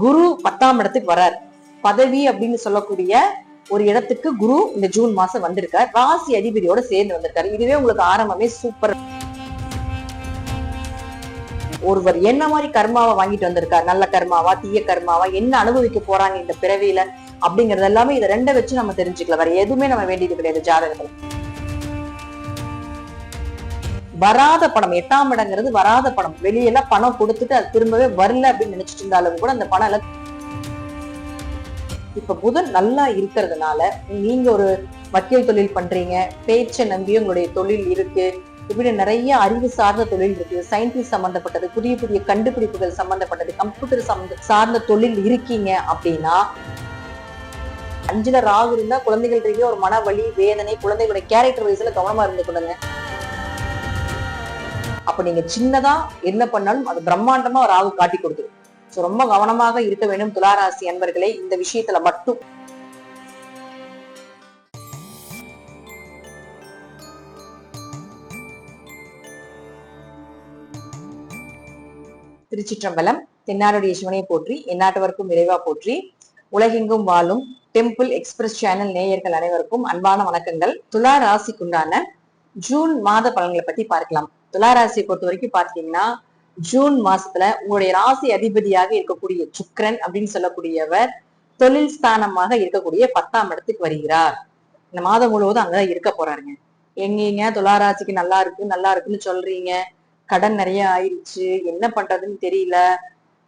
குரு 10ஆம் இடத்துக்கு வரார். பதவி அப்படின்னு சொல்லக்கூடிய ஒரு இடத்துக்கு குரு இந்த ஜூன் மாசம் வந்திருக்கார். ராசி அதிபதியோட சேர்ந்து வந்திருக்காரு. இதுவே உங்களுக்கு ஆரம்பமே சூப்பர். ஒருவர் என்ன மாதிரி கர்மாவை வாங்கிட்டு வந்திருக்காரு, நல்ல கர்மாவா தீய கர்மாவா, என்ன அனுபவிக்க போறாங்க இந்த பிறவியில அப்படிங்கறது எல்லாமே இதை ரெண்ட வச்சு நம்ம தெரிஞ்சுக்கலாம். வேற எதுவுமே நம்ம வேண்டியது கிடையாது ஜாதகத்துல. வராத பணம், 8ஆம் இடங்கிறது வராத பணம். வெளியெல்லாம் பணம் கொடுத்துட்டு அது திரும்பவே வரல அப்படின்னு நினைச்சிட்டு இருந்தாலும் கூட அந்த பணம் எல்லாம் இப்ப புதன் நல்லா இருக்கிறதுனால நீங்க ஒரு வக்கீல் தொழில் பண்றீங்க, பேச்சை நம்பி உங்களுடைய தொழில் இருக்கு, இப்படி நிறைய அறிவு சார்ந்த தொழில் இருக்கு, சயின்டிஸ்ட் சம்பந்தப்பட்டது, புதிய புதிய கண்டுபிடிப்புகள் சம்பந்தப்பட்டது, கம்ப்யூட்டர் சார்ந்த தொழில் இருக்கீங்க அப்படின்னா 5ல ராகு இருந்தா குழந்தைகள் ரீதியா ஒரு மன வலி வேதனை, குழந்தைகளுடைய கேரக்டர் வைஸ்ல கவனமா இருந்து கொடுங்க. அப்ப நீங்க சின்னதா என்ன பண்ணாலும் அது பிரம்மாண்டமா ராகு காட்டி கொடுத்துரும். ரொம்ப கவனமாக இருக்க வேண்டும் துளாராசி அன்பர்களே இந்த விஷயத்துல மட்டும். திருச்சிற்றம்பலம். தென்னாடுடைய சிவனை போற்றி, எந்நாட்டவர்க்கும் இறைவா போற்றி. உலகெங்கும் வாழும் டெம்பிள் எக்ஸ்பிரஸ் சேனல் நேயர்கள் அனைவருக்கும் அன்பான வணக்கங்கள். துலா ராசிக்குண்டான ஜூன் மாத பலன்களை பத்தி பார்க்கலாம். துலா ராசியை பொறுத்த வரைக்கும் பாத்தீங்கன்னா ஜூன் மாசத்துல உங்களுடைய ராசி அதிபதியாக இருக்கக்கூடிய சுக்கிரன் அப்படின்னு சொல்லக்கூடியவர் தொழில் ஸ்தானமாக இருக்கக்கூடிய 10ஆம் இடத்துக்கு வருகிறார். இந்த மாதம் முழுவதும் அங்கதான் இருக்க போறாருங்க. எங்கீங்க துளாராசிக்கு நல்லா இருக்குன்னு சொல்றீங்க, கடன் நிறைய ஆயிடுச்சு, என்ன பண்றதுன்னு தெரியல,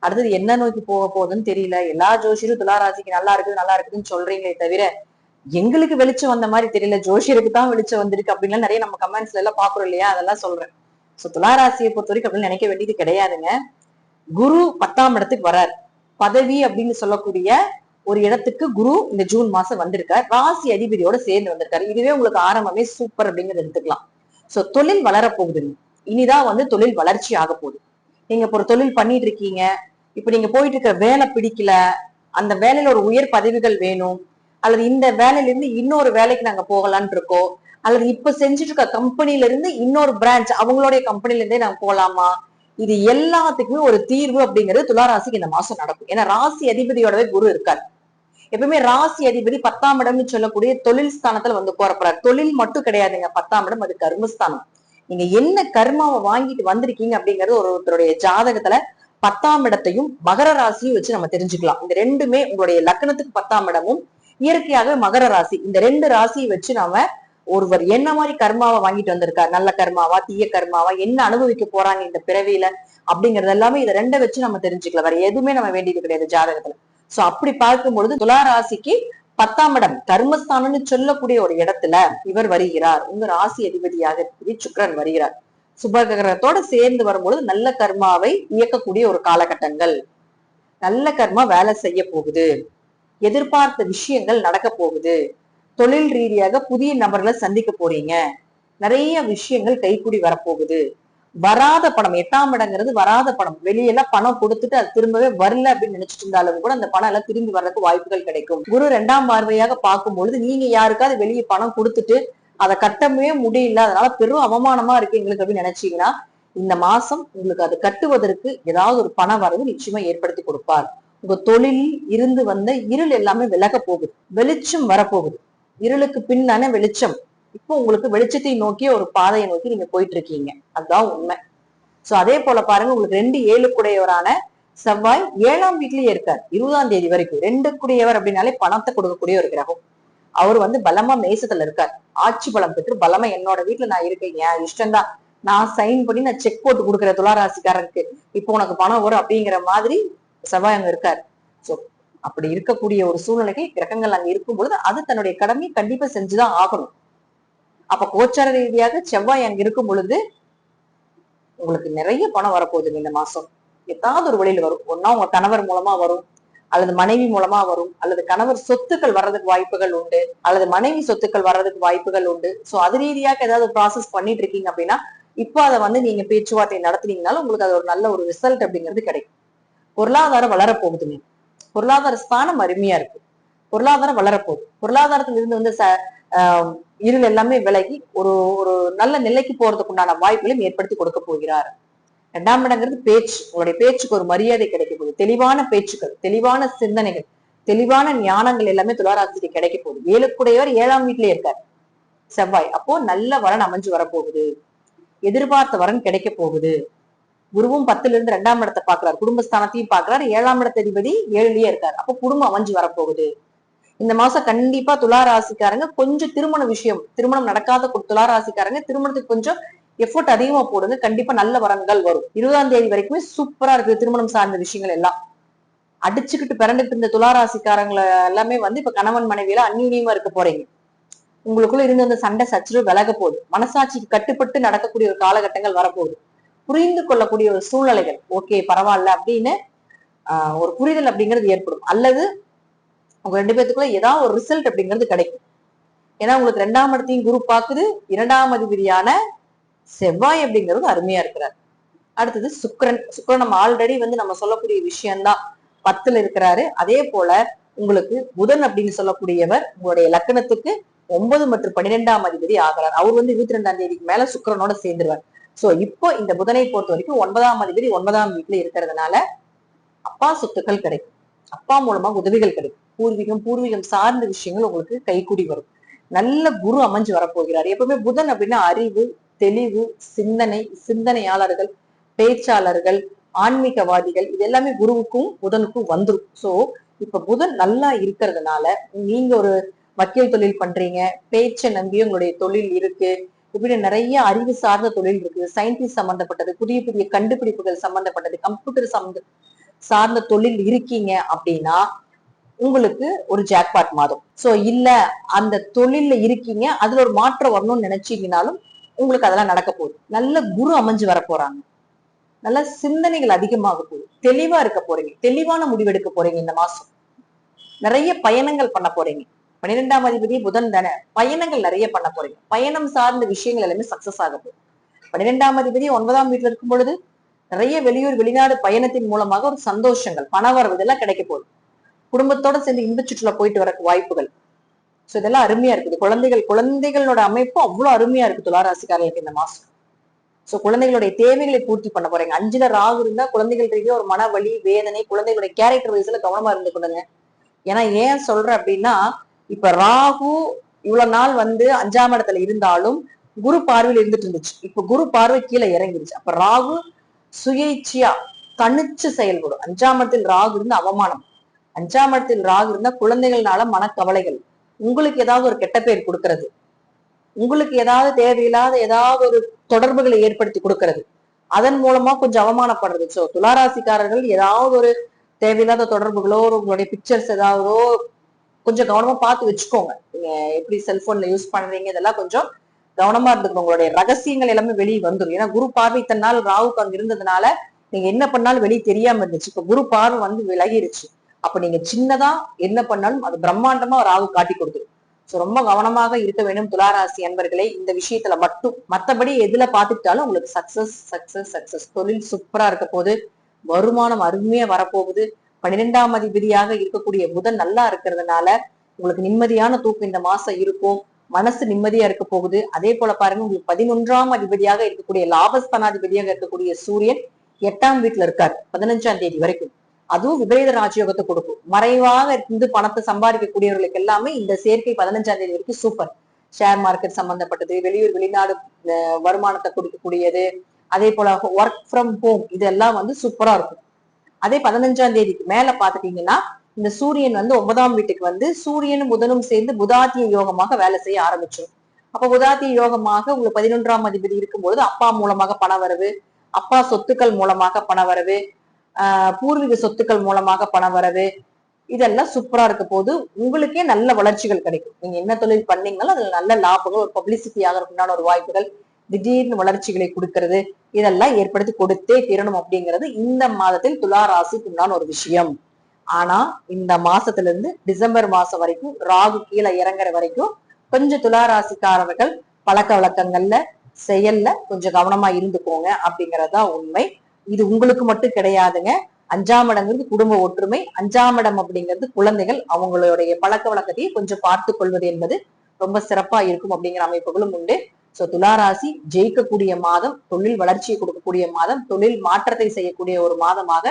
அடுத்தது என்ன நோக்கி போக போகுதுன்னு தெரியல, எல்லா ஜோசியரும் துளாராசிக்கு நல்லா இருக்குதுன்னு சொல்றீங்களே தவிர எங்களுக்கு வெளிச்சம் வந்த மாதிரி தெரியல, ஜோசியருக்கு தான் வெளிச்சம் வந்திருக்கு அப்படின்னு நிறைய நம்ம கமெண்ட்ஸ்ல எல்லாம் பாக்குறோம் இல்லையா, அதெல்லாம் சொல்றேன். சோ துளாராசியை பொறுத்த வரைக்கும் அப்படின்னு நினைக்க வேண்டியது கிடையாதுங்க. குரு 10ஆம் இடத்துக்கு வரார். பதவி அப்படின்னு சொல்லக்கூடிய ஒரு இடத்துக்கு குரு இந்த ஜூன் மாசம் வந்திருக்கார். ராசி அதிபதியோட சேர்ந்து வந்திருக்காரு. இதுவே உங்களுக்கு ஆரம்பமே சூப்பர் அப்படிங்கறத எடுத்துக்கலாம். சோ தொழில் வளரப்போகுதுங்க. இனிதான் தொழில் வளர்ச்சி ஆக போகுது. நீங்க இப்போ ஒரு தொழில் பண்ணிட்டு இருக்கீங்க, இப்ப நீங்க போயிட்டு இருக்க வேலை பிடிக்கல, அந்த வேலையில ஒரு உயர் பதவிகள் வேணும், அல்லது இந்த வேலையில இருந்து இன்னொரு வேலைக்கு நாங்க போகலான் இருக்கோம், அல்லது இப்ப செஞ்சுட்டு இருக்க கம்பெனில இருந்து இன்னொரு பிரான்ச் அவங்களுடைய கம்பெனில இருந்தே நாங்க போலாமா, இது எல்லாத்துக்குமே ஒரு தீர்வு அப்படிங்கிறது துளாராசிக்கு இந்த மாசம் நடக்கும். ஏன்னா ராசி அதிபதியோடவே குரு இருக்காரு. எப்பவுமே ராசி அதிபதி 10ஆம் இடம்னு சொல்லக்கூடிய தொழில் ஸ்தானத்துல போறப்படுறாரு. தொழில் மட்டும் கிடையாதுங்க, 10ஆம் இடம் அது கர்மஸ்தானம். நீங்க என்ன கர்மாவை வாங்கிட்டு வந்திருக்கீங்க அப்படிங்கிறது ஒருத்தருடைய ஜாதகத்துல 10ஆம் இடத்தையும் மகர ராசியும் வச்சு நம்ம தெரிஞ்சுக்கலாம். இந்த ரெண்டுமே உங்களுடைய லக்னத்துக்கு 10ஆம் இடமும் இயற்கையாகவே மகர ராசி, இந்த ரெண்டு ராசியை வச்சு நாம ஒருவர் என்ன மாதிரி கர்மாவை வாங்கிட்டு வந்திருக்காரு, நல்ல கர்மாவா தீய கர்மாவா, என்ன அனுபவிக்க போறாங்க இந்த பிறவியில அப்படிங்கறது எல்லாமே இதை ரெண்ட வச்சு நம்ம தெரிஞ்சுக்கலாம். வேற எதுவுமே நம்ம வேண்டியது கிடையாது ஜாதகத்துல. சோ அப்படி பார்க்கும் பொழுது துலா ராசிக்கு 10ஆம் இடம் கர்மஸ்தானம்னு சொல்லக்கூடிய ஒரு இடத்துல இவர் வருகிறார். உங்க ராசி அதிபதியாக சுக்கிரன் வருகிறார். சுபகிரகத்தோட சேர்ந்து வரும்பொழுது நல்ல கர்மாவை இயக்கக்கூடிய ஒரு காலகட்டங்கள், நல்ல கர்மா வேலை செய்ய போகுது, எதிர்பார்த்த விஷயங்கள் நடக்க போகுது, தொழில் ரீதியாக புதிய நபர்களை சந்திக்க போறீங்க, நிறைய விஷயங்கள் கைக்கூடி வரப்போகுது. வராத பணம், 8ஆம் இடங்கிறது வராத பணம். வெளியெல்லாம் பணம் கொடுத்துட்டு அது திரும்பவே வரல அப்படின்னு நினைச்சிட்டு இருந்தாலும் கூட அந்த பணம் எல்லாம் திரும்பி வர்றதுக்கு வாய்ப்புகள் கிடைக்கும். குரு 2ஆம் பார்வையாக பார்க்கும் பொழுது நீங்க யாருக்காவது வெளியே பணம் கொடுத்துட்டு அதை கட்டவே முடியல, அதனால பெரும் அவமானமா இருக்கு எங்களுக்கு அப்படின்னு நினைச்சீங்கன்னா இந்த மாசம் உங்களுக்கு அது கட்டுவதற்கு ஏதாவது ஒரு பண வரவு நிச்சயமா ஏற்படுத்தி கொடுப்பார். உங்க தொழிலில் இருந்து வந்த இருள் எல்லாமே விலக போகுது, வெளிச்சம் வரப்போகுது. இருளுக்கு பின்னான வெளிச்சம். இப்போ உங்களுக்கு வெளிச்சத்தை நோக்கிய ஒரு பாதையை நோக்கி நீங்க போயிட்டு இருக்கீங்க, அதுதான் உண்மை. சோ அதே போல பாருங்க, உங்களுக்கு 2 7 செவ்வாய் 7ஆம் வீட்லயே இருக்கார் 20ஆம் தேதி வரைக்கும். 2 அப்படின்னாலே பணத்தை கொடுக்கக்கூடிய ஒரு கிரகம். அவர் பலமா மேசத்துல இருக்கார், ஆட்சி பலம் பெற்று பலமா என்னோட வீட்டுல நான் இருக்கேன், என் இஷ்டம்தான், நான் சைன் பண்ணி நான் செக் போட்டு கொடுக்குற துளாராசிக்காரருக்கு இப்போ உனக்கு பணம் வரும் அப்படிங்கிற மாதிரி செவ்வாய் அங்க இருக்கார். சோ அப்படி இருக்கக்கூடிய ஒரு சூழ்நிலைக்கு கிரகங்கள் அங்க இருக்கும் பொழுது அது தன்னுடைய கடமையை கண்டிப்பா செஞ்சுதான் ஆகணும். அப்ப கோச்சார ரீதியாக செவ்வாய் அங்க இருக்கும் பொழுது உங்களுக்கு நிறைய பணம் வரப்போகுதுங்க இந்த மாசம். ஏதாவது ஒரு வழியில வரும். ஒன்னா உங்க கணவர் மூலமா வரும், அல்லது மனைவி மூலமா வரும், அல்லது கணவர் சொத்துக்கள் வர்றதுக்கு வாய்ப்புகள் உண்டு, அல்லது மனைவி சொத்துக்கள் வர்றதுக்கு வாய்ப்புகள் உண்டு. சோ அது ரீதியாக ஏதாவது ப்ராசஸ் பண்ணிட்டு இருக்கீங்க அப்படின்னா இப்போ அதை நீங்க பேச்சுவார்த்தை நடத்துனீங்கனாலும் உங்களுக்கு அது ஒரு நல்ல ஒரு ரிசல்ட் அப்படிங்கிறது கிடைக்கும். பொருளாதாரம் வளரப்போகுதுங்க. பொருளாதார ஸ்தானம் அருமையா இருக்கு, பொருளாதாரம் வளரப்போகுது. பொருளாதாரத்துல இருந்து இருள் எல்லாமே விலகி ஒரு ஒரு நல்ல நிலைக்கு போறதுக்கு உண்டான வாய்ப்புகளையும் ஏற்படுத்தி கொடுக்க போகிறார். இரண்டாம் இடங்கிறது பேச்சு. உங்களுடைய பேச்சுக்கு ஒரு மரியாதை கிடைக்க போகுது. தெளிவான பேச்சுக்கள், தெளிவான சிந்தனைகள், தெளிவான ஞானங்கள் எல்லாமே துளாராசிக்கு கிடைக்க போகுது. ஏழுக்குடையவர் 7ஆம் வீட்டிலே இருக்காரு செவ்வாய். அப்போ நல்ல வரன் அமைஞ்சு வரப்போகுது. எதிர்பார்த்த வரன் கிடைக்க போகுது. குருவும் 10ல இருந்து 2ஆம் இடத்தை பாக்குறாரு, குடும்பஸ்தானத்தையும் பாக்குறாரு. 7ஆம் இடத்த அதிபதி 7லயே இருக்காரு. அப்போ குடும்பம் அமைஞ்சு வரப்போகுது. இந்த மாசம் கண்டிப்பா துளாராசிக்காரங்க கொஞ்சம் திருமண விஷயம், திருமணம் நடக்காத துளாராசிக்காரங்க திருமணத்துக்கு கொஞ்சம் எஃபோர்ட் அதிகமா போடுங்க. கண்டிப்பா நல்ல வரன்கள் வரும். 20ஆம் தேதி வரைக்குமே சூப்பரா இருக்கு. திருமணம் சார்ந்த விஷயங்கள் எல்லாம் அடிச்சுக்கிட்டு பிறந்துட்டு இருந்த துளாராசிக்காரங்களை எல்லாமே வந்து இப்ப கணவன் மனைவியில அந்யூன்யமா இருக்க போறீங்க. உங்களுக்குள்ள இருந்த அந்த சண்டை சச்சரவு விலக போகுது. மனசாட்சிக்கு கட்டுப்பட்டு நடக்கக்கூடிய ஒரு காலகட்டங்கள் வரப்போகுது. புரிந்து கொள்ளக்கூடிய ஒரு சூழ்நிலைகள், ஓகே பரவாயில்ல அப்படின்னு ஒரு புரிதல் அப்படிங்கிறது ஏற்படும். அல்லது உங்க 2 பேத்துக்குள்ள ஏதாவது ஒரு ரிசல்ட் அப்படிங்கிறது கிடைக்கும். ஏன்னா உங்களுக்கு 2ஆம் இடத்தையும் குரு பாக்குது. 2ஆம் அதிபதியான செவ்வாய் அப்படிங்கிறது அருமையா இருக்கிறார். அடுத்தது சுக்கிரன். சுக்கிரன் நம்ம ஆல்ரெடி வந்து நம்ம சொல்லக்கூடிய விஷயம்தான், 10ல இருக்கிறாரு. அதே போல உங்களுக்கு புதன் அப்படின்னு சொல்லக்கூடியவர் உங்களுடைய லக்னத்துக்கு 9 மற்றும் 12ஆம் அதிபதி ஆகிறார். அவர் வந்து 22ஆம் தேதிக்கு மேல சுக்கிரனோட சேர்ந்துருவார். சோ இப்போ இந்த புதனை பொறுத்த வரைக்கும் 9ஆம் அதிபதி 9ஆம் வீட்டுல இருக்கிறதுனால அப்பா சொத்துக்கள் கிடைக்கும். அப்பா மூலமா உதவிகள் கிடைக்கும். பூர்வீகம் சார்ந்த விஷயங்கள் உங்களுக்கு கைகூடி வரும். நல்ல குரு அமைஞ்சு வரப்போகிறார். எப்பவுமே புதன் அப்படின்னா அறிவு, தெளிவு, சிந்தனையாளர்கள், பேச்சாளர்கள், ஆன்மீகவாதிகள், இது எல்லாமே குருவுக்கும் புதனுக்கும் வந்துடும். சோ இப்ப புதன் நல்லா இருக்கிறதுனால நீங்க ஒரு வக்கீல் தொழில் பண்றீங்க, பேச்சை நம்பி உங்களுடைய தொழில் இருக்கு, இப்படி நிறைய அறிவு சார்ந்த தொழில் இருக்கு, சயின்டிஸ்ட் சம்பந்தப்பட்டது, புதிய புதிய கண்டுபிடிப்புகள் சம்பந்தப்பட்டது, கம்ப்யூட்டர் சார்ந்த தொழில் இருக்கீங்க அப்படின்னா உங்களுக்கு ஒரு ஜாக்பாட் மாதம். சோ இல்ல அந்த தொழில்ல இருக்கீங்க, அதுல ஒரு மாற்றம் வரணும்னு நினைச்சீங்கனாலும் உங்களுக்கு அதெல்லாம் நடக்க போகுது. நல்ல குரு அமைஞ்சு வர போறாங்க. நல்ல சிந்தனைகள் அதிகமாக போகுது. தெளிவா இருக்க போறீங்க. தெளிவான முடிவெடுக்க போறீங்க. இந்த மாசம் நிறைய பயணங்கள் பண்ண போறீங்க. 12ஆம் அதிபதி புதன் தானே, பயணங்கள் நிறைய பண்ண போறீங்க. பயணம் சார்ந்த விஷயங்கள் எல்லாமே சக்சஸ் ஆக போகுது. 12ஆம் அதிபதி 9ஆம் வீட்டுல இருக்கும் பொழுது நிறைய வெளியூர் வெளிநாடு பயணத்தின் மூலமாக ஒரு சந்தோஷங்கள், பணவரவு இதெல்லாம் கிடைக்க போகுது. குடும்பத்தோட சேர்ந்து இன்ப சுற்றுலா போயிட்டு வர வாய்ப்புகள். சோ இதெல்லாம் அருமையா இருக்குது. குழந்தைகளோட அமைப்பு அவ்வளவு அருமையா இருக்கு துளாராசிக்காரர்களுக்கு இந்த மாசம். சோ குழந்தைகளுடைய தேவைகளை பூர்த்தி பண்ண போறீங்க. 5ல ராகு இருந்தா குழந்தைகள் ரீதியா ஒரு மன வலி, வேதனை, குழந்தைகளுடைய கேரக்டர் வைஸ்ல கவனமா இருந்து கொள்ளுங்க. ஏன்னா ஏன் சொல்றேன் அப்படின்னா, இப்ப ராகு இவ்வளவு நாள் வந்து 5ஆம் இடத்துல இருந்தாலும் குரு பார்வையில் இருந்துட்டு இருந்துச்சு. இப்ப குரு பார்வை கீழே இறங்கிருச்சு. அப்ப ராகு சுயேட்சையா தனிச்சு செயல்படும். 5ஆம் இடத்தில் ராகு இருந்து அவமானம், 5ஆம் இடத்தில் ராகு இருந்தா குழந்தைகள்னால மனக்கவலைகள், உங்களுக்கு ஏதாவது ஒரு கெட்ட பேர் கொடுக்கறது, உங்களுக்கு ஏதாவது தேவையில்லாத ஏதாவது ஒரு தொடர்புகளை ஏற்படுத்தி கொடுக்கறது, அதன் மூலமா கொஞ்சம் அவமானப்படுறது. சோ துளாராசிக்காரர்கள் ஏதாவது ஒரு தேவையில்லாத தொடர்புகளோ, உங்களுடைய பிக்சர்ஸ் ஏதாவதோ கொஞ்சம் கவனமா பார்த்து வச்சுக்கோங்க. நீங்க எப்படி செல்போன்ல யூஸ் பண்றீங்க, இதெல்லாம் கொஞ்சம் கவனமா இருந்துக்கணும். உங்களுடைய ரகசியங்கள் எல்லாமே வெளியே வந்துடும். ஏன்னா குரு பார்வை இத்தனை நாள் ராவுக்கு அங்க இருந்ததுனால நீங்க என்ன பண்ணாலும் வெளியே தெரியாம இருந்துச்சு. இப்ப குரு பார்வை வந்து விலகிருச்சு. அப்ப நீங்க சின்னதா என்ன பண்ணாலும் அது பிரம்மாண்டமா ராகு காட்டி கொடுத்துரும். சோ ரொம்ப கவனமாக இருக்க வேண்டும் துளாராசி அன்பர்களே இந்த விஷயத்துல மட்டும். மத்தபடி எதுல பாத்துக்கிட்டாலும் உங்களுக்கு சக்சஸ் சக்சஸ் சக்சஸ். தொழில் சூப்பரா இருக்க போது, வருமானம் அருமையா வரப்போகுது. 12ஆம் அதிபதியாக இருக்கக்கூடிய புதன் நல்லா இருக்கிறதுனால உங்களுக்கு நிம்மதியான தூக்கம் இந்த மாசம் இருக்கும். மனசு நிம்மதியா இருக்க போகுது. அதே போல பாருங்க, உங்களுக்கு 11ஆம் அதிபதியாக இருக்கக்கூடிய லாபஸ்தானாதிபதியாக இருக்கக்கூடிய சூரியன் 8ஆம் வீட்டுல இருக்காரு 15ஆம் தேதி வரைக்கும். அதுவும் விபரீத ராஜயோகத்தை கொடுக்கும். மறைவாக இருந்து பணத்தை சம்பாதிக்கக்கூடியவர்களுக்கு எல்லாமே இந்த சேர்க்கை 15ஆம் தேதி வரைக்கும் சூப்பர். ஷேர் மார்க்கெட் சம்பந்தப்பட்டது, வெளியூர் வெளிநாடு வருமானத்தை கொடுக்கக்கூடியது, அதே போல ஒர்க் ஃப்ரம் ஹோம், இதெல்லாம் வந்து சூப்பரா இருக்கும். அதே 15ஆம் தேதிக்கு மேல பாத்துட்டீங்கன்னா இந்த சூரியன் வந்து 9ஆம் வீட்டுக்கு வந்து சூரியனும் புதனும் சேர்ந்து புதாத்திய யோகமாக வேலை செய்ய ஆரம்பிச்சிடும். அப்ப புதாத்திய யோகமாக உங்களுக்கு 11ஆம் அதிபதி இருக்கும்போது அப்பா மூலமாக பண வரவு, அப்பா சொத்துக்கள் மூலமாக பண வரவு, பூர்வீக சொத்துக்கள் மூலமாக பண வரவு, இதெல்லாம் சூப்பரா இருக்க போது. உங்களுக்கே நல்ல வளர்ச்சிகள் கிடைக்கும். நீங்க என்ன தொழில் பண்ணீங்கனாலும் அதுல நல்ல லாபங்கள், ஒரு பப்ளிசிட்டி ஆகிறதுக்குண்டான ஒரு வாய்ப்புகள், திடீர்னு வளர்ச்சிகளை கொடுக்கறது, இதெல்லாம் ஏற்படுத்தி கொடுத்தே தீரணும் அப்படிங்கிறது இந்த மாதத்தில் துலா ராசிக்கு உண்டான ஒரு விஷயம். ஆனா இந்த மாசத்துல இருந்து டிசம்பர் மாசம் வரைக்கும் ராகு கீழே இறங்குற வரைக்கும் கொஞ்சம் துலா ராசிக்காரர்கள் பழக்க வழக்கங்கள்ல செயல்ல கொஞ்சம் கவனமா இருந்துக்கோங்க அப்படிங்கறதுதான் உண்மை. இது உங்களுக்கு மட்டும் கிடையாதுங்க. 5ஆம் இடங்கிறது குடும்ப ஒற்றுமை, 5ஆம் இடம் அப்படிங்கிறது குழந்தைகள், அவங்களுடைய பழக்க வழக்கத்தையும் கொஞ்சம் பார்த்து கொள்வது என்பது ரொம்ப சிறப்பா இருக்கும் அப்படிங்கிற அமைப்புகளும் உண்டு. சோ துளாராசி ஜெயிக்கக்கூடிய மாதம், தொழில் வளர்ச்சியை கொடுக்கக்கூடிய மாதம், தொழில் மாற்றத்தை செய்யக்கூடிய ஒரு மாதமாக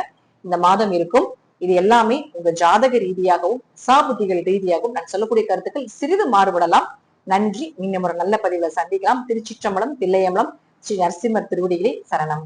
இந்த மாதம் இருக்கும். இது எல்லாமே உங்க ஜாதக ரீதியாகவும் சாபுத்திகள் ரீதியாகவும் நான் சொல்லக்கூடிய கருத்துக்கள் சிறிது மாறுபடலாம். நன்றி. மீண்டும் ஒரு நல்ல பதிவுல சந்திக்கலாம். திருச்சிற்றம்பலம், தில்லையம்பலம், ஸ்ரீ நரசிம்மர் திருவடிகளே சரணம்.